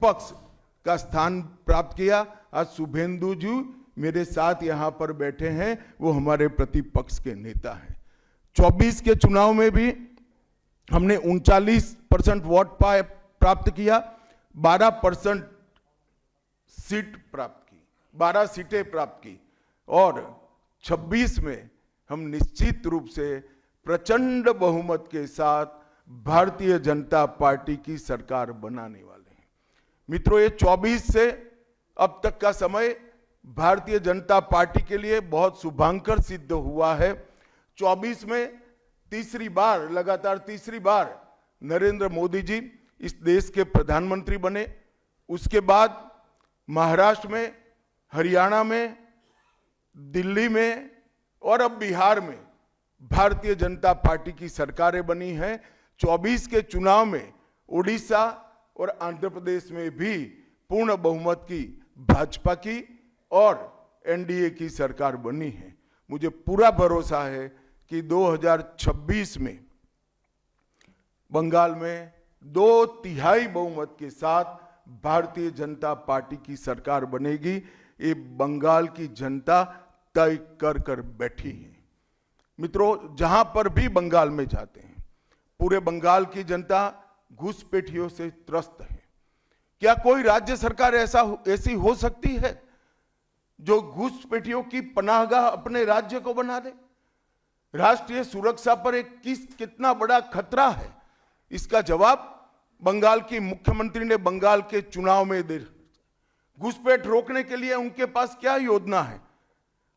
विपक्ष का स्थान प्राप्त किया। आज शुभेंदु जी मेरे साथ यहाँ पर बैठे हैं, वो हमारे प्रतिपक्ष के नेता हैं। 24 के चुनाव में भी हमने 39% वोट प्राप्त किया, 12% सीट प्राप्त की, 12 सीटें प्राप्त की, और 26 में हम निश्चित रूप से प्रचंड बहुमत के साथ भारतीय जनता पार्टी की सरकार बनाने वाले हैं। मित्रों, ये 24 से अब तक का समय भारतीय जनता पार्टी के लिए बहुत शुभांकर सिद्ध हुआ है। 24 में लगातार तीसरी बार नरेंद्र मोदी जी इस देश के प्रधानमंत्री बने। उसके बाद महाराष्ट्र में, हरियाणा में, दिल्ली में और अब बिहार में भारतीय जनता पार्टी की सरकारें बनी हैं। 24 के चुनाव में उड़ीसा और आंध्र प्रदेश में भी पूर्ण बहुमत की भाजपा की और एनडीए की सरकार बनी है। मुझे पूरा भरोसा है कि 2026 में बंगाल में 2/3 बहुमत के साथ भारतीय जनता पार्टी की सरकार बनेगी। ये बंगाल की जनता तय कर बैठी है। मित्रों, जहां पर भी बंगाल में जाते हैं, पूरे बंगाल की जनता घुसपैठियों से त्रस्त है। क्या कोई राज्य सरकार ऐसी हो सकती है जो घुसपैठियों की पनाहगाह अपने राज्य को बना दे? राष्ट्रीय सुरक्षा पर एक कितना बड़ा खतरा है, इसका जवाब बंगाल की मुख्यमंत्री ने बंगाल के चुनाव में दे। घुसपैठ रोकने के लिए उनके पास क्या योजना है?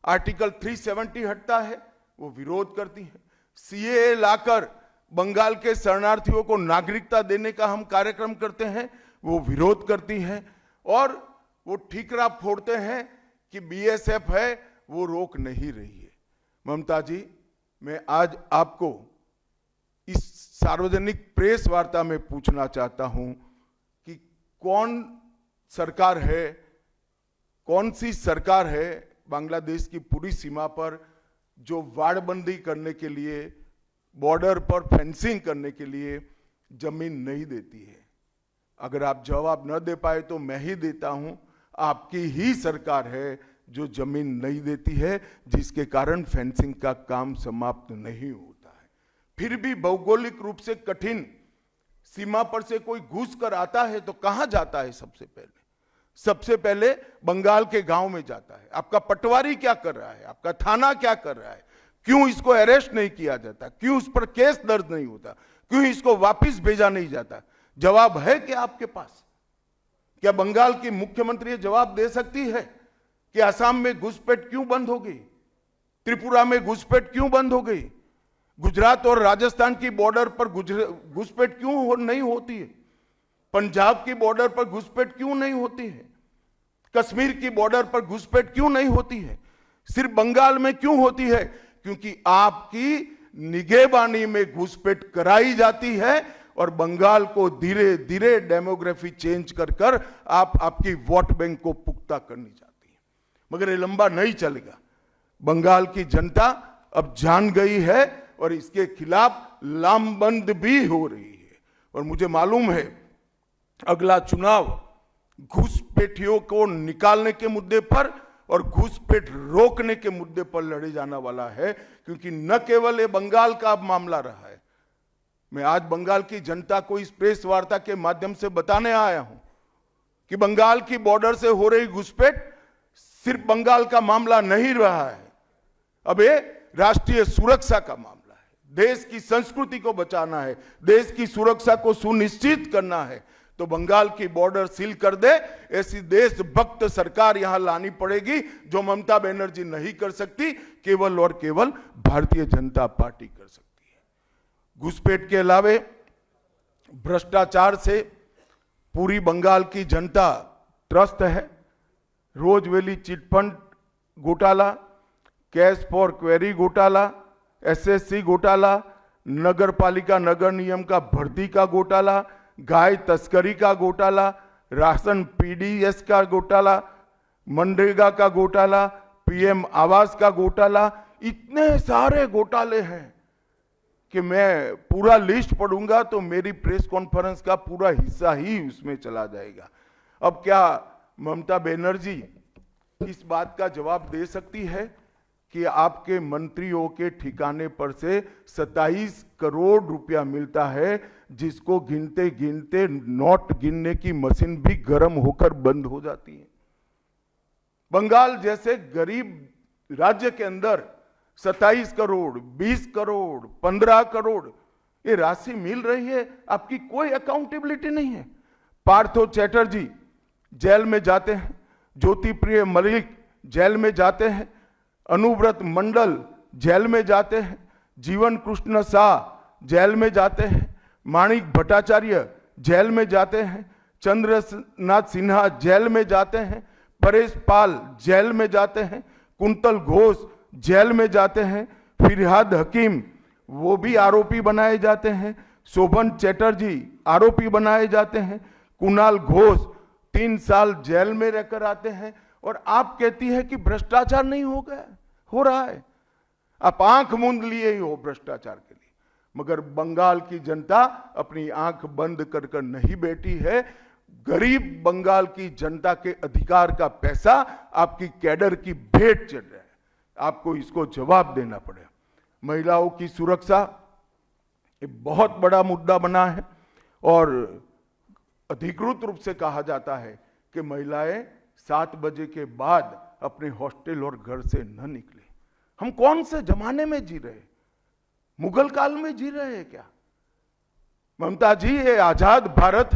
आर्टिकल 370 हटता है, वो विरोध करती है। सीएए लाकर बंगाल के शरणार्थियों को नागरिकता देने का हम कार्यक्रम करते हैं, वो विरोध करती हैं। और वो ठीकरा फोड़ते हैं कि बीएसएफ है, वो रोक नहीं रही है। ममता जी, मैं आज आपको इस सार्वजनिक प्रेस वार्ता में पूछना चाहता हूं कि कौन सी सरकार है बांग्लादेश की पूरी सीमा पर जो वाड़बंदी करने के लिए, बॉर्डर पर फेंसिंग करने के लिए जमीन नहीं देती है? अगर आप जवाब न दे पाए तो मैं ही देता हूं। आपकी ही सरकार है जो जमीन नहीं देती है, जिसके कारण फेंसिंग का काम समाप्त नहीं होता है। फिर भी भौगोलिक रूप से कठिन सीमा पर से कोई घुस कर आता है तो कहां जाता है? सबसे पहले बंगाल के गांव में जाता है। आपका पटवारी क्या कर रहा है? आपका थाना क्या कर रहा है? क्यों इसको अरेस्ट नहीं किया जाता? क्यों उस पर केस दर्ज नहीं होता? क्यों इसको वापस भेजा नहीं जाता? जवाब है क्या आपके पास? क्या बंगाल की मुख्यमंत्री जवाब दे सकती है कि असम में घुसपैठ क्यों बंद हो गई? त्रिपुरा में घुसपैठ क्यों बंद हो गई? गुजरात और राजस्थान की बॉर्डर पर घुसपैठ क्यों नहीं होती है? पंजाब की बॉर्डर पर घुसपैठ क्यों नहीं होती है? कश्मीर की बॉर्डर पर घुसपैठ क्यों नहीं होती है? सिर्फ बंगाल में क्यों होती है? क्योंकि आपकी निगहबानी में घुसपैठ कराई जाती है और बंगाल को धीरे धीरे डेमोग्राफी चेंज कर आपकी वोट बैंक को पुख्ता करनी चाहती है। मगर ये लंबा नहीं चलेगा। बंगाल की जनता अब जान गई है और इसके खिलाफ लामबंद भी हो रही है। और मुझे मालूम है अगला चुनाव घुसपैठियों को निकालने के मुद्दे पर और घुसपैठ रोकने के मुद्दे पर लड़े जाने वाला है, क्योंकि न केवल ये बंगाल का अब मामला रहा है। मैं आज बंगाल की जनता को इस प्रेस वार्ता के माध्यम से बताने आया हूं कि बंगाल की बॉर्डर से हो रही घुसपैठ सिर्फ बंगाल का मामला नहीं रहा है, अब ये राष्ट्रीय सुरक्षा का मामला है। देश की संस्कृति को बचाना है, देश की सुरक्षा को सुनिश्चित करना है, तो बंगाल की बॉर्डर सील कर दे, ऐसी देशभक्त सरकार यहां लानी पड़ेगी जो ममता बनर्जी नहीं कर सकती, केवल और केवल भारतीय जनता पार्टी कर सकती है। घुसपैठ के अलावे भ्रष्टाचार से पूरी बंगाल की जनता त्रस्त है। रोजवेली चिटफंड घोटाला, कैश फॉर क्वेरी घोटाला, एसएससी घोटाला, नगर पालिका नगर नियम का भर्ती का घोटाला, गाय तस्करी का घोटाला, राशन पीडीएस का घोटाला, मनरेगा का घोटाला, पीएम आवास का घोटाला, इतने सारे घोटाले हैं कि मैं पूरा लिस्ट पढ़ूंगा तो मेरी प्रेस कॉन्फ्रेंस का पूरा हिस्सा ही उसमें चला जाएगा। अब क्या ममता बनर्जी इस बात का जवाब दे सकती है कि आपके मंत्रियों के ठिकाने पर से 27 करोड़ रुपया मिलता है, जिसको गिनते गिनते नोट गिनने की मशीन भी गर्म होकर बंद हो जाती है। बंगाल जैसे गरीब राज्य के अंदर 27 करोड़, 20 करोड़, 15 करोड़ ये राशि मिल रही है, आपकी कोई अकाउंटेबिलिटी नहीं है। पार्थो चैटर्जी जेल में जाते हैं, ज्योति प्रिय मलिक जेल में जाते हैं, अनुव्रत मंडल जेल में जाते हैं, जीवन कृष्ण शाह जेल में जाते हैं, माणिक भट्टाचार्य जेल में जाते हैं, चंद्रनाथ सिन्हा जेल में जाते हैं, परेश पाल जेल में जाते हैं, कुंतल घोष जेल में जाते हैं, फिरहाद हकीम वो भी आरोपी बनाए जाते हैं, शोभन चैटर्जी आरोपी बनाए जाते हैं, कुणाल घोष 3 साल जेल में रहकर आते हैं, और आप कहती है कि भ्रष्टाचार नहीं हो गया, हो रहा है। आप आंख मूंद लिए ही हो भ्रष्टाचार के लिए, मगर बंगाल की जनता अपनी आंख बंद कर कर नहीं बैठी है। गरीब बंगाल की जनता के अधिकार का पैसा आपकी कैडर की भेंट चढ़ रहा है, आपको इसको जवाब देना पड़ेगा। महिलाओं की सुरक्षा ये बहुत बड़ा मुद्दा बना है, और अधिकृत रूप से कहा जाता है कि महिलाएं 7 बजे के बाद अपने हॉस्टल और घर से न निकले। हम कौन से जमाने में जी रहे, मुगल काल में जी रहे हैं क्या? ममता जी, ये आजाद भारत,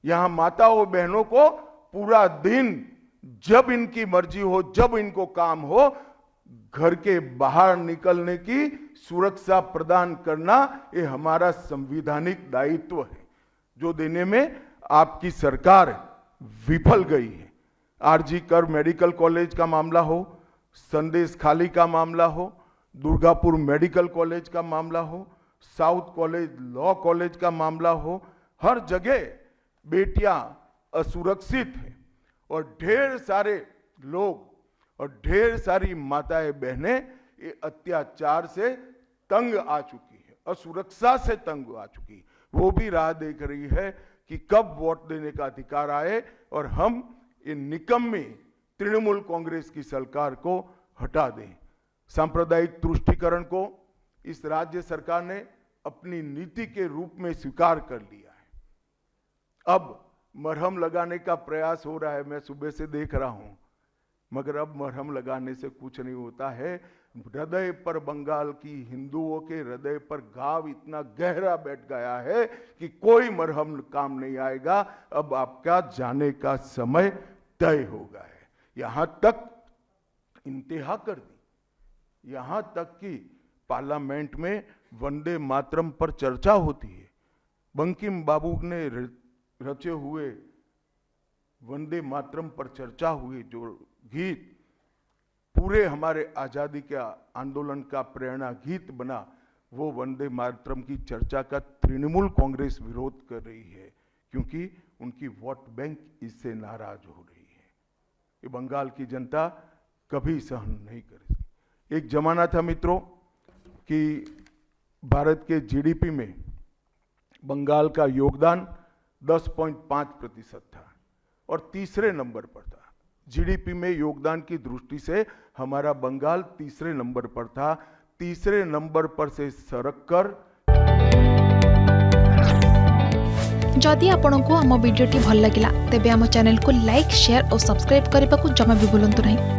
यहां माताओं बहनों को पूरा दिन जब इनकी मर्जी हो, जब इनको काम हो, घर के बाहर निकलने की सुरक्षा प्रदान करना ये हमारा संवैधानिक दायित्व है, जो देने में आपकी सरकार विफल गई है। आरजी कर मेडिकल कॉलेज का मामला हो, संदेश खाली का मामला हो, दुर्गापुर मेडिकल कॉलेज का मामला हो, साउथ कॉलेज लॉ कॉलेज का मामला हो, हर जगह बेटियां असुरक्षित हैं, और ढेर सारे लोग और ढेर सारी माताएं बहनें ये अत्याचार से तंग आ चुकी है, असुरक्षा से तंग आ चुकी है। वो भी राह देख रही है कि कब वोट देने का अधिकार आए और हम इन निकम्मी तृणमूल कांग्रेस की सरकार को हटा दें। सांप्रदायिक तुष्टीकरण को इस राज्य सरकार ने अपनी नीति के रूप में स्वीकार कर लिया है। अब मरहम लगाने का प्रयास हो रहा है, मैं सुबह से देख रहा हूं, मगर अब मरहम लगाने से कुछ नहीं होता है। हृदय पर, बंगाल की हिंदुओं के हृदय पर घाव इतना गहरा बैठ गया है कि कोई मरहम काम नहीं आएगा। अब आपका जाने का समय तय हो गया है। यहां तक इंतहा कर दी, यहां तक कि पार्लियामेंट में वंदे मातरम पर चर्चा होती है। बंकिम बाबू ने रचे हुए वंदे मातरम पर चर्चा हुई, जो गीत पूरे हमारे आजादी के आंदोलन का प्रेरणा गीत बना, वो वंदे मातरम की चर्चा का तृणमूल कांग्रेस विरोध कर रही है, क्योंकि उनकी वोट बैंक इससे नाराज हो रही है। ये बंगाल की जनता कभी सहन नहीं करेगी। एक जमाना था मित्रों कि भारत के जीडीपी में बंगाल का योगदान 10.5% था और तीसरे नंबर पर था। जीडीपी में योगदान की दृष्टि से हमारा बंगाल तीसरे नंबर पर था। तीसरे नंबर पर से सरक कर। जदि आपंक आम भिडी भल लगा तेब आम चैनल को लाइक, शेयर और सब्सक्राइब करने को जमा भी भूलु नहीं।